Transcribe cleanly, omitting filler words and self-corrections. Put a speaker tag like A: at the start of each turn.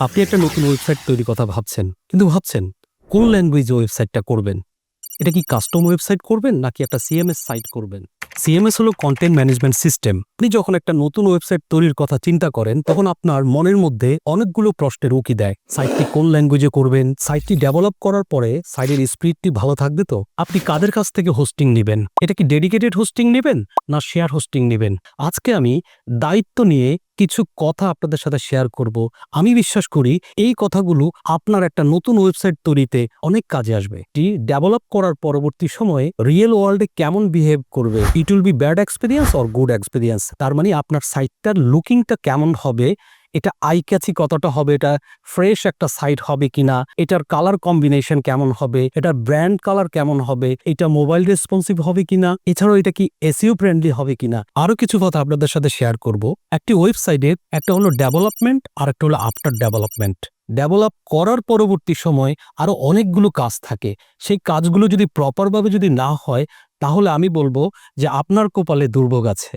A: আপনি একটা নতুন ওয়েবসাইট তৈরির কথা ভাবছেন। কিন্তু ভাবছেন কোন ল্যাঙ্গুয়েজে ওয়েবসাইটটা করবেন? এটা কি কাস্টম ওয়েবসাইট করবেন নাকি একটা সিএমএস সাইট করবেন? সিএমএস হলো কন্টেন্ট ম্যানেজমেন্ট সিস্টেম। আপনি যখন একটা নতুন ওয়েবসাইট তৈরির কথা চিন্তা করেন, তখন আপনার মনের মধ্যে অনেকগুলো প্রশ্নের উকি দেয়। সাইটটি কোন ল্যাঙ্গুয়েজে করবেন? সাইটটি ডেভেলপ করার পরে সাইটের স্পিডটি ভালো থাকবে তো? আপনি কাদের কাছ থেকে হোস্টিং নিবেন? এটা কি ডেডিকেটেড হোস্টিং নিবেন না শেয়ার হোস্টিং নিবেন? আজকে আমি দায়িত্ব নিয়ে কিছু কথা আপনাদের সাথে শেয়ার করব। আমি বিশ্বাস করি এই কথাগুলো আপনার একটা নতুন ওয়েবসাইট তৈরিতে অনেক কাজে আসবে। এটি ডেভেলপ করার পরবর্তী সময়ে রিয়েল ওয়ার্ল্ডে কেমন বিহেভ করবে, it will be bad experience or good experience. তার মানে আপনার সাইটটার লুকিংটা কেমন হবে, এটা আই ক্যাচি কতটা হবে, এটা ফ্রেশ একটা সাইট হবে কিনা, এটার কালার কম্বিনেশন কেমন হবে, এটার ব্র্যান্ড কালার কেমন হবে, এটা মোবাইল রেসপন্সিভ হবে কিনা, এছাড়াও এটা কি এসইও ফ্রেন্ডলি হবে কিনা, আরো কিছু কথা আপনাদের সাথে শেয়ার করব। একটি ওয়েবসাইটের একটা হলো ডেভেলপমেন্ট আর একটা হলো আফটার ডেভেলপমেন্ট। ডেভেলপ করার পরবর্তী সময় আরো অনেকগুলো কাজ থাকে। সেই কাজগুলো যদি প্রপারভাবে যদি না হয়, তাহলে আমি বলবো যে আপনার কপালে দুর্ভোগ আছে।